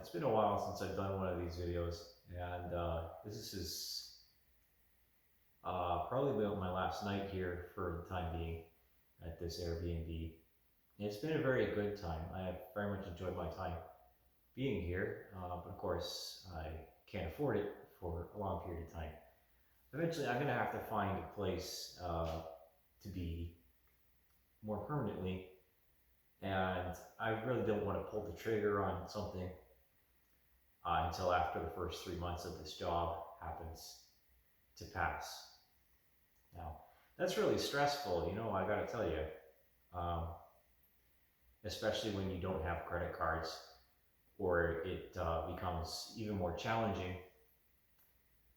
It's been a while since I've done one of these videos, and this is probably about my last night here for the time being at this Airbnb. And it's been a very good time. I have very much enjoyed my time being here, but of course, I can't afford it for a long period of time. Eventually, I'm going to have to find a place to be more permanently, and I really don't want to pull the trigger on something until after the first 3 months of this job happens to pass. Now, that's really stressful, I gotta tell you, um, especially when you don't have credit cards, or it becomes even more challenging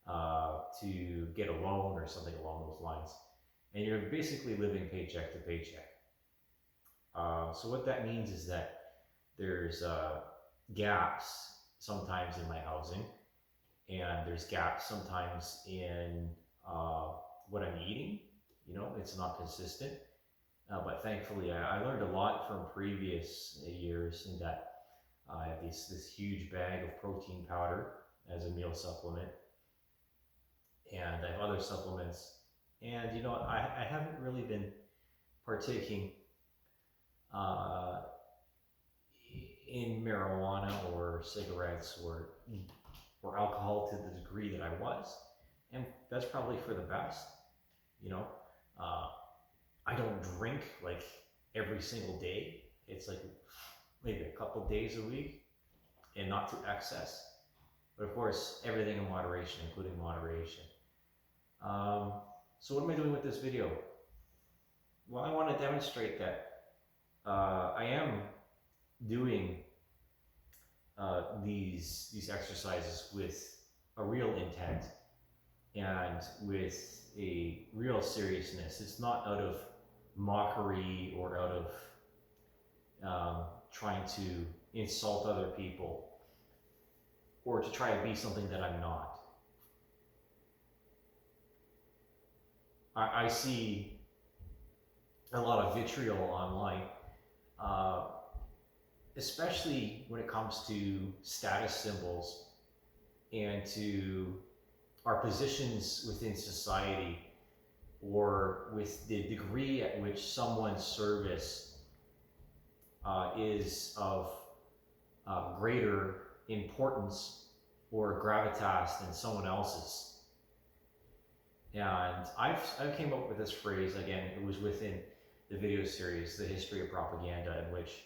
to get a loan or something along those lines. And you're basically living paycheck to paycheck. So what that means is that there's gaps sometimes in my housing, and there's gaps sometimes in what I'm eating. It's not consistent. But thankfully, I learned a lot from previous years in that I have this huge bag of protein powder as a meal supplement, and I have other supplements. And I haven't really been partaking uh, in marijuana or cigarettes or alcohol to the degree that I was, and that's probably for the best. You know, uh, I don't drink like every single day. It's like maybe a couple days a week, and not to excess. But of course, everything in moderation, including moderation. So what am I doing with this video? Well, I want to demonstrate that I am doing these exercises with a real intent and with a real seriousness. It's not out of mockery or out of trying to insult other people or to try to be something that I'm not. I see a lot of vitriol online, especially when it comes to status symbols and to our positions within society, or with the degree at which someone's service is of greater importance or gravitas than someone else's. And I came up with this phrase, again, it was within the video series, The History of Propaganda, in which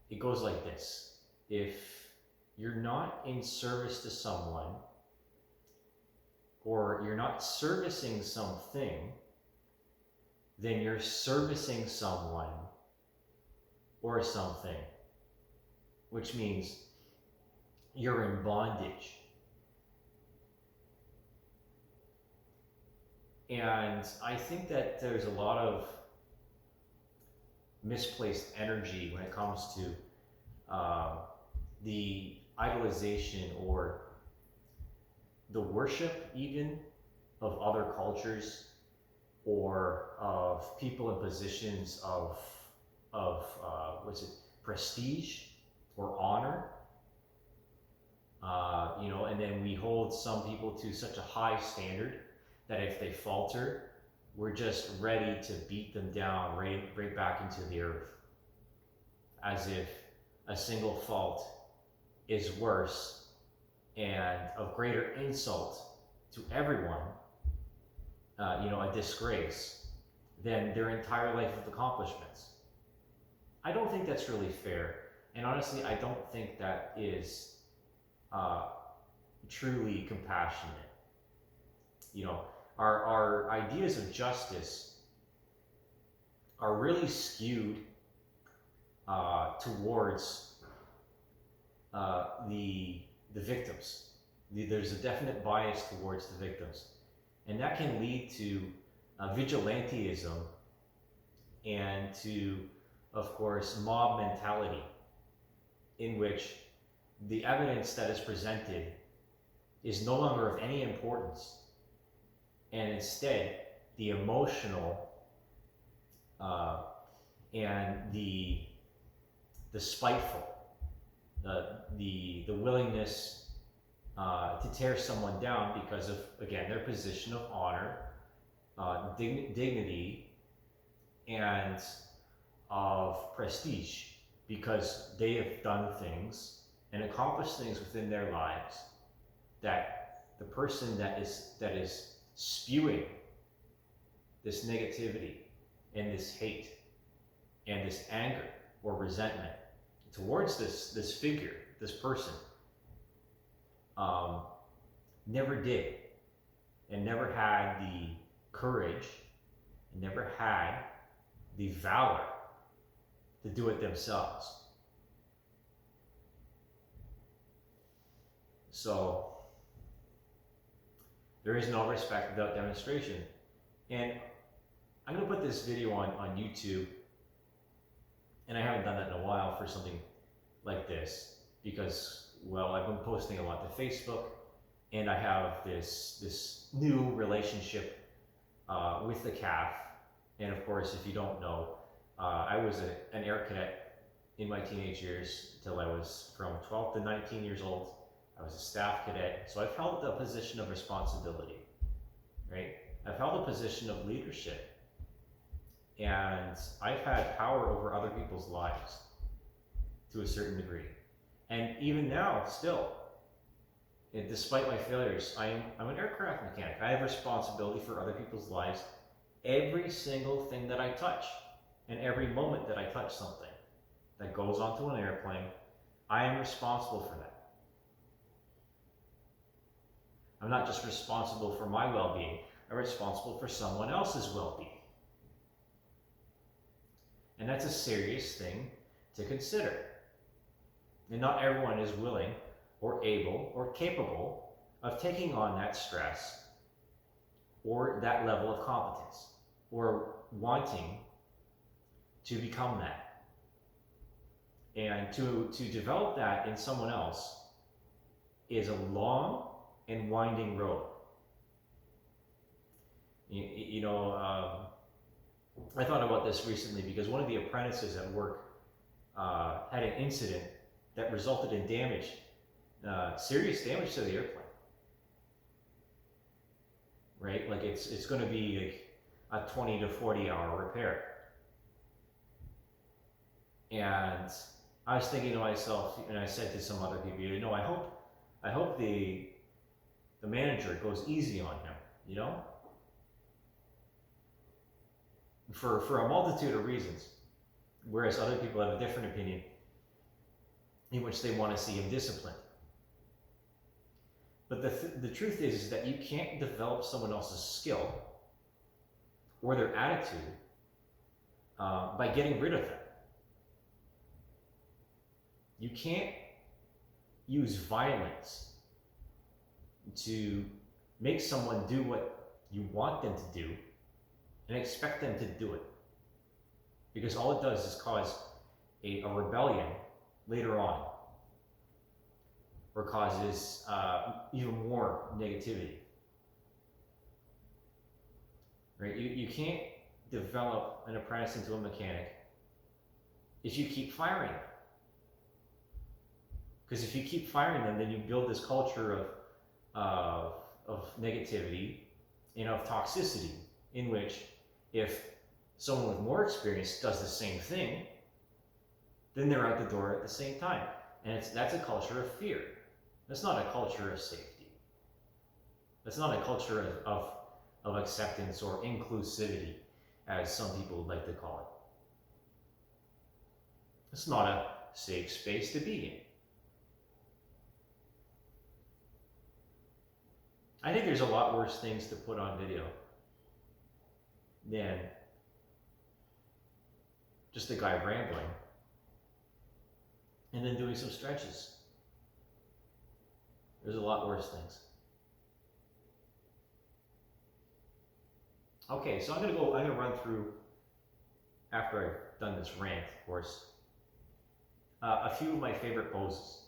it goes like this: if you're not in service to someone, or you're not servicing something, then you're servicing someone or something, which means you're in bondage. And I think that there's a lot of misplaced energy when it comes to the idolization or the worship even of other cultures, or of people in positions of prestige or honor. And then we hold some people to such a high standard that if they falter, we're just ready to beat them down right back into the earth, as if a single fault is worse and of greater insult to everyone, a disgrace, than their entire life of accomplishments. I don't think that's really fair, and honestly, I don't think that is truly compassionate. Our ideas of justice are really skewed towards the victims. There's a definite bias towards the victims, and that can lead to vigilantism and to, of course, mob mentality, in which the evidence that is presented is no longer of any importance, and instead the emotional and the spiteful, the willingness to tear someone down because of, again, their position of honor, dignity, and of prestige, because they have done things and accomplished things within their lives that the person that is spewing this negativity and this hate and this anger or resentment towards this figure, this person, never did, and never had the courage, and never had the valor to do it themselves. So there is no respect without demonstration. And I'm going to put this video on YouTube, and I haven't done that in a while for something like this because, well, I've been posting a lot to Facebook, and I have this new relationship with the CAF. And of course, if you don't know, I was an air cadet in my teenage years until I was from 12 to 19 years old. I was a staff cadet, so I've held a position of responsibility, right? I've held a position of leadership, and I've had power over other people's lives to a certain degree. And even now, still, and despite my failures, I'm an aircraft mechanic. I have responsibility for other people's lives. Every single thing that I touch, and every moment that I touch something that goes onto an airplane, I am responsible for that. I'm not just responsible for my well-being, I'm responsible for someone else's well-being. And that's a serious thing to consider. And not everyone is willing or able or capable of taking on that stress or that level of competence or wanting to become that. And to develop that in someone else is a long and winding road. I thought about this recently because one of the apprentices at work had an incident that resulted in damage, serious damage to the airplane. Right? Like it's going to be like a 20 to 40 hour repair. And I was thinking to myself, and I said to some other people, I hope the manager goes easy on him, for a multitude of reasons, whereas other people have a different opinion in which they want to see him disciplined. But the truth is that you can't develop someone else's skill or their attitude by getting rid of them. You can't use violence to make someone do what you want them to do and expect them to do it. Because all it does is cause a rebellion later on, or causes even more negativity. Right? You can't develop an apprentice into a mechanic if you keep firing them. Because if you keep firing them, then you build this culture of negativity and of toxicity, in which if someone with more experience does the same thing, then they're out the door at the same time. And that's a culture of fear. That's not a culture of safety. That's not a culture of acceptance or inclusivity, as some people would like to call it. It's not a safe space to be in. I think there's a lot worse things to put on video than just a guy rambling and then doing some stretches. There's a lot worse things. Okay, so I'm gonna run through, after I've done this rant, of course, a few of my favorite poses.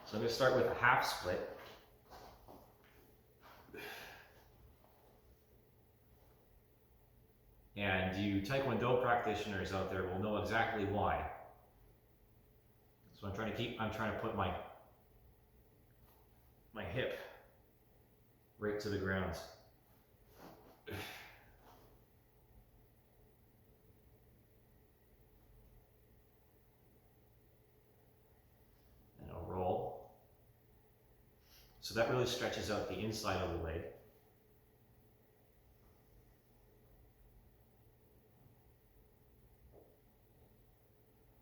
So I'm going to start with a half split. And you Taekwondo practitioners out there will know exactly why. So I'm trying to put my hip right to the ground. And I'll roll. So that really stretches out the inside of the leg.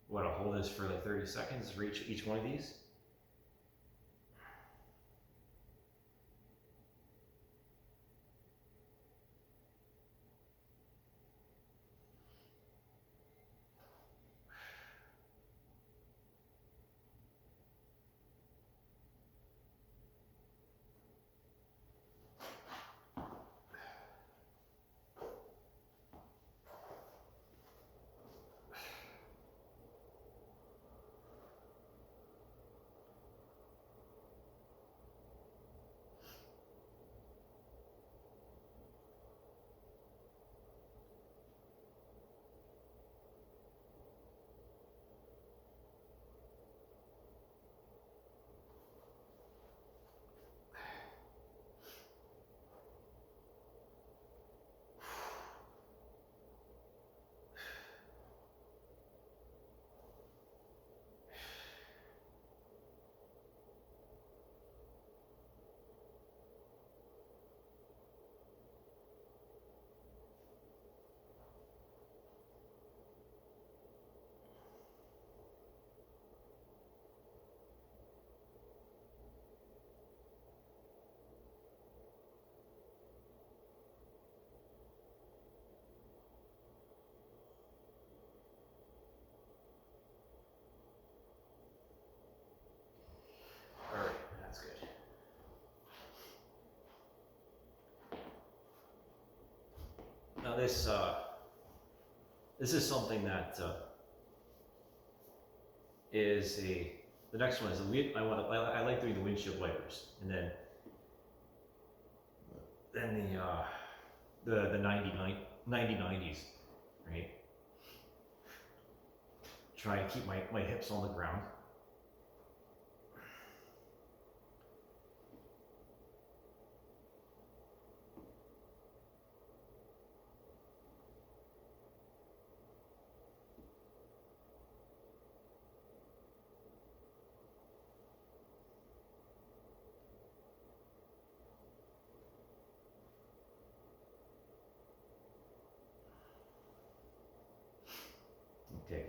What, I'll hold this for like 30 seconds for each one of these. All right, that's good. Now this is something that the next one is I like doing the windshield wipers, and then the 90-90s, right? Try and keep my hips on the ground. Okay,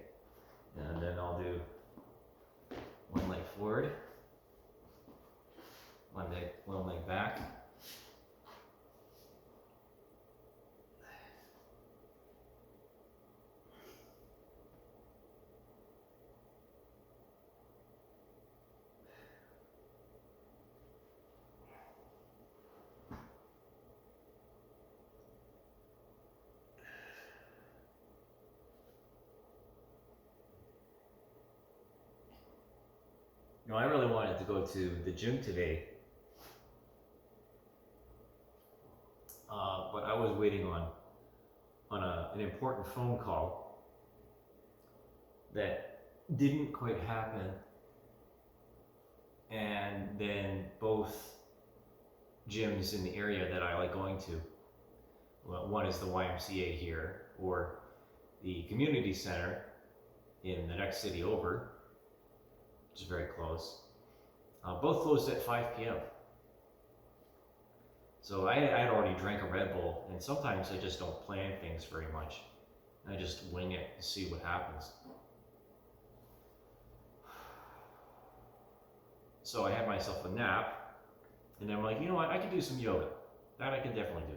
and then I'll do one leg forward, one leg back. You know, I really wanted to go to the gym today, but I was waiting on an important phone call that didn't quite happen, and then both gyms in the area that I like going to, well, one is the YMCA here, or the community center in the next city over, which is very close. Both closed at 5 p.m. So I had already drank a Red Bull, and sometimes I just don't plan things very much. I just wing it to see what happens. So I had myself a nap, and I'm like, you know what, I can do some yoga. That I can definitely do.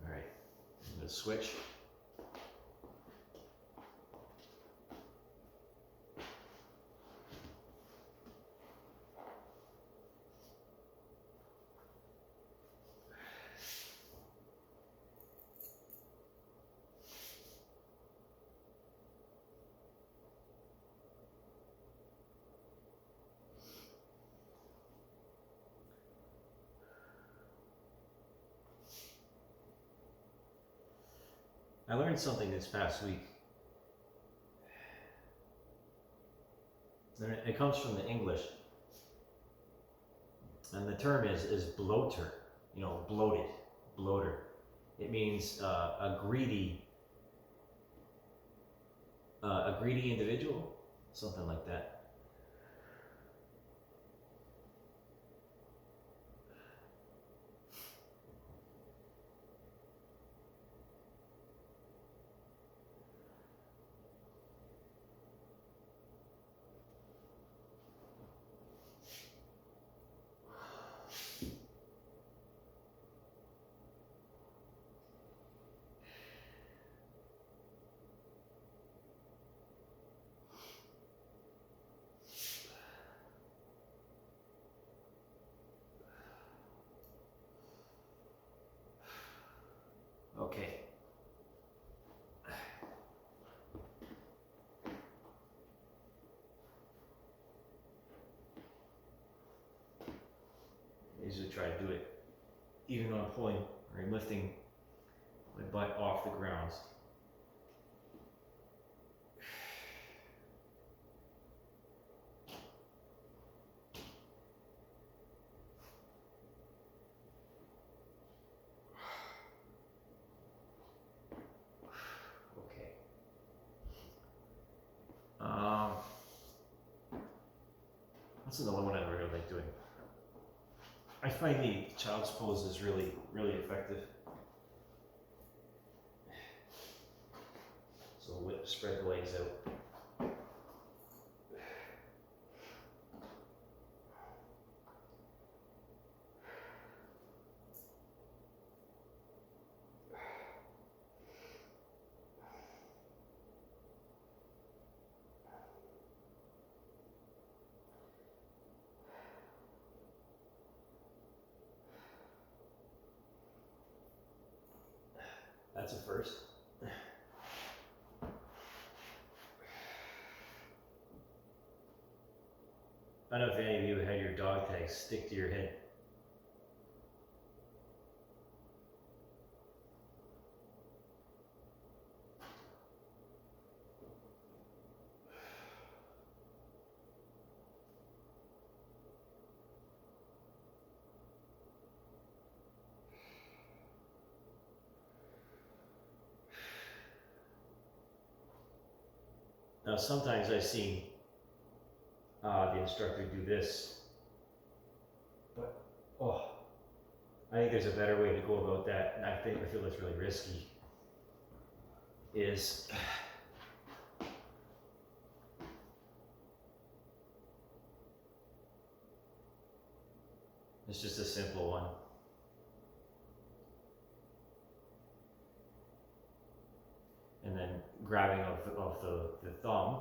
All right, I'm gonna switch. I learned something this past week. It comes from the English, and the term is bloater. You know, bloated, bloater. It means a greedy individual, something like that. Okay. I usually try to do it even when I'm pulling or lifting my butt off the ground. Okay. That's another one I really like doing. I find the child's pose is really, really effective. So spread the legs out. That's a first. I don't know if any of you had your dog tags stick to your head. Now sometimes I've seen the instructor do this, but I think there's a better way to go about that, and I feel it's really risky. Is it's just a simple one. And then grabbing of the thumb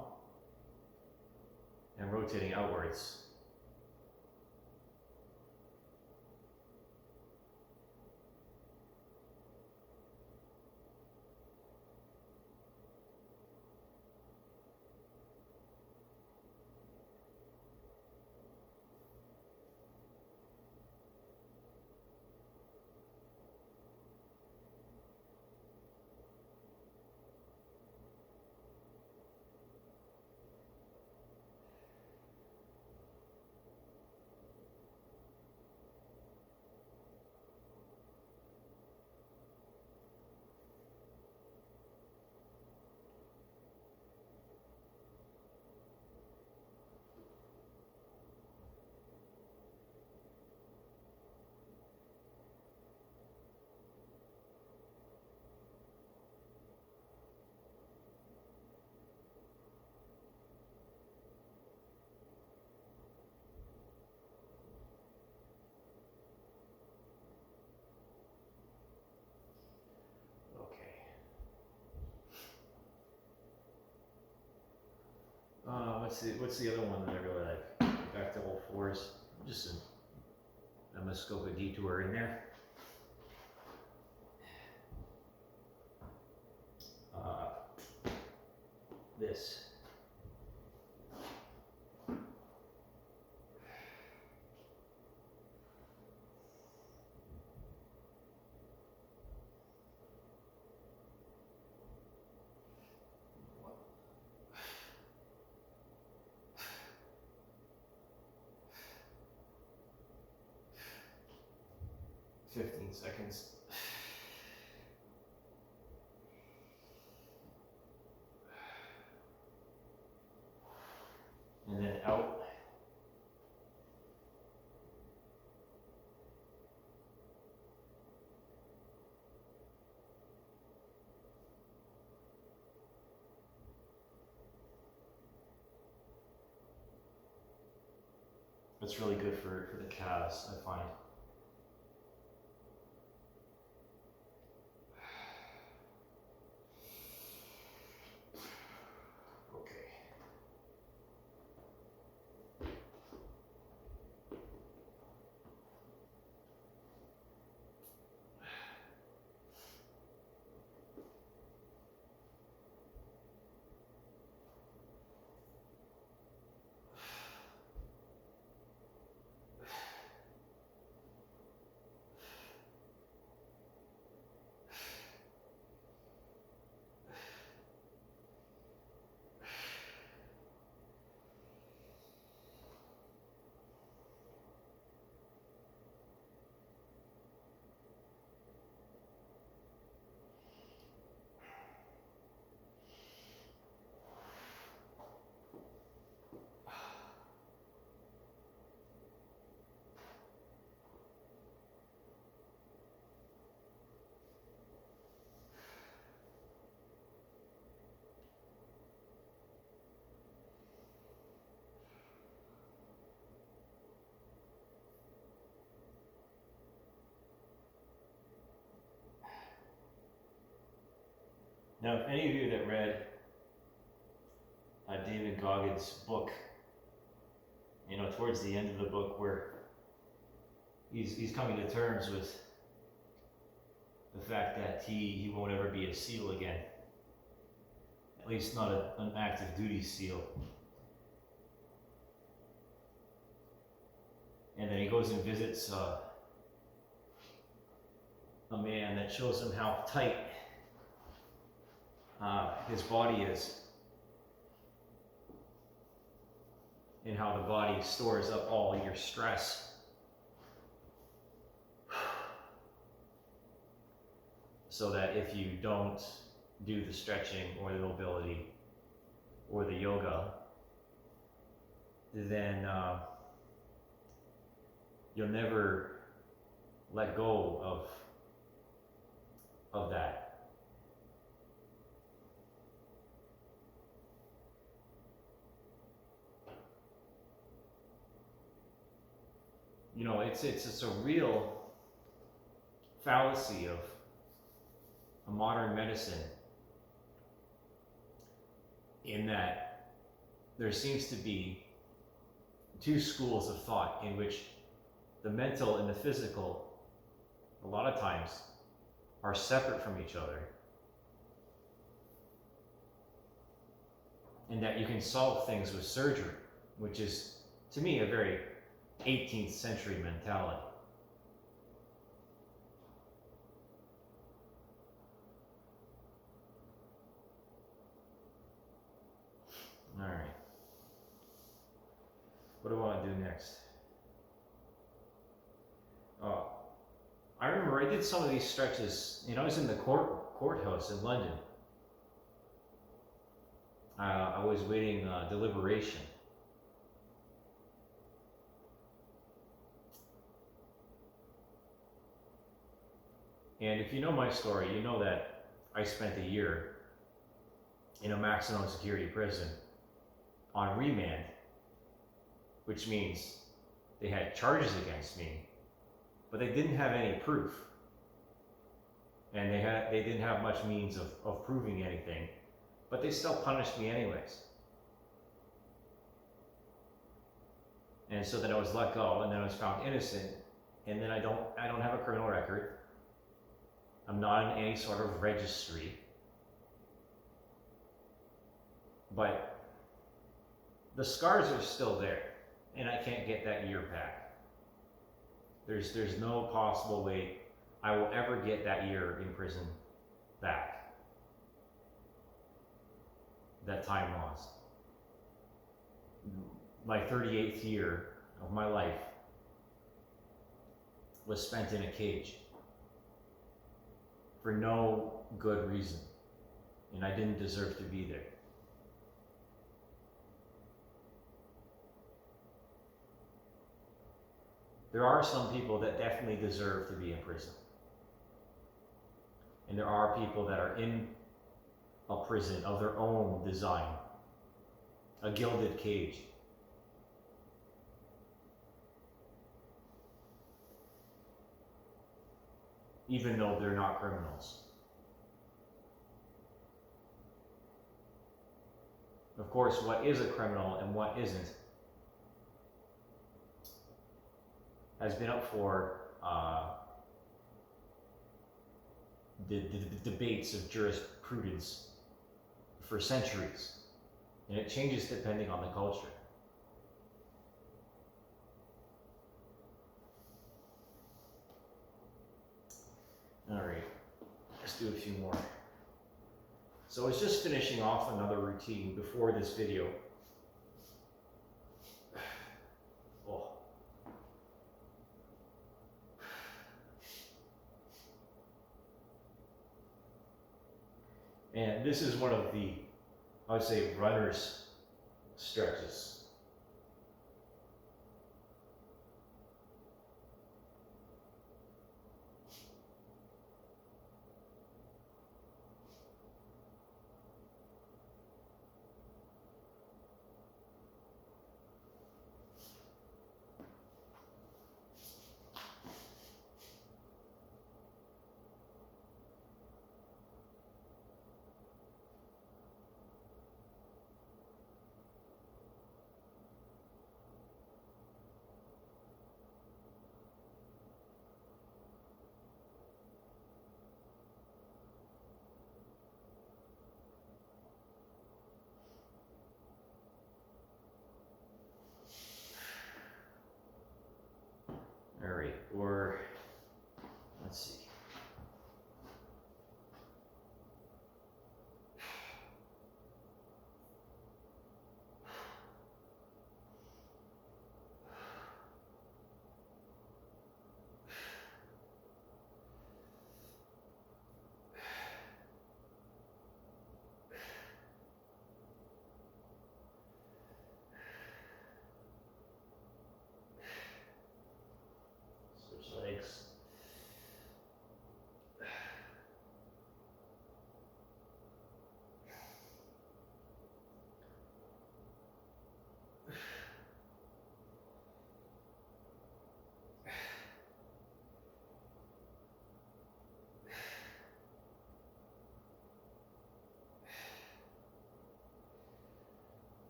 and rotating outwards. What's the other one that I really like? Back to all fours. I'm gonna scope a detour in there. This. 15 seconds. And then out. It's really good for the calves, I find. Okay. Now, if any of you that read David Goggins' book, you know, towards the end of the book where he's coming to terms with the fact that he won't ever be a SEAL again, at least not an active duty SEAL. And then he goes and visits a man that shows him how tight his body is, and how the body stores up all your stress. So that if you don't do the stretching or the mobility or the yoga, then you'll never let go of that. You know, it's a real fallacy of a modern medicine, in that there seems to be two schools of thought in which the mental and the physical, a lot of times, are separate from each other. And that you can solve things with surgery, which is, to me, a very 18th century mentality. All right. What do I want to do next? I remember I did some of these stretches. You know, I was in the courthouse in London. I was waiting deliberation. And if you know my story, you know that I spent a year in a maximum security prison on remand, which means they had charges against me, but they didn't have any proof. And they didn't have much means of proving anything, but they still punished me anyways. And so then I was let go, and then I was found innocent, and then I don't have a criminal record. I'm not in any sort of registry. But the scars are still there, and I can't get that year back. There's no possible way I will ever get that year in prison back. That time lost. My 38th year of my life was spent in a cage. for no good reason, and I didn't deserve to be there. There are some people that definitely deserve to be in prison. And there are people that are in a prison of their own design, a gilded cage. Even though they're not criminals. Of course, what is a criminal and what isn't has been up for the debates of jurisprudence for centuries, and it changes depending on the culture. All right, let's do a few more. So I was just finishing off another routine before this video. Oh. And this is one of the, I would say, runner's stretches. All right, or let's see. Switch legs.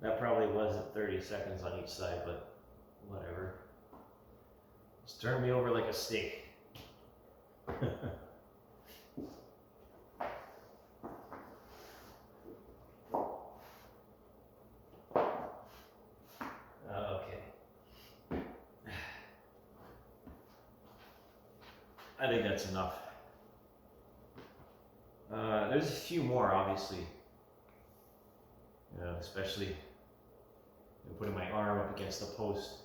That probably wasn't 30 seconds on each side, but whatever. Just turn me over like a steak. Okay. I think that's enough. There's a few more, obviously. Especially putting my arm up against the post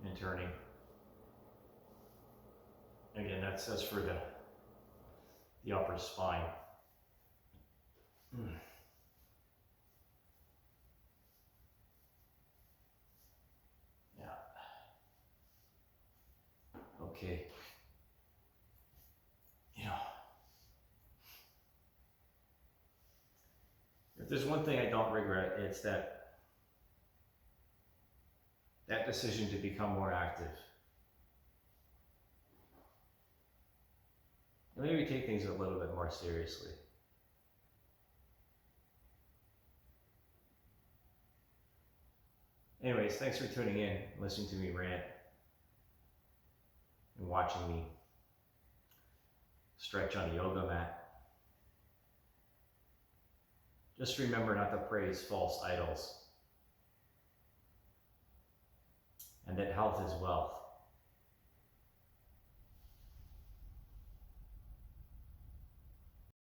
and turning. Again, that's for the upper spine. Yeah. Okay. If there's one thing I don't regret, it's that decision to become more active. And maybe take things a little bit more seriously. Anyways, thanks for tuning in, listening to me rant, and watching me stretch on a yoga mat. Just remember not to praise false idols, and that health is wealth.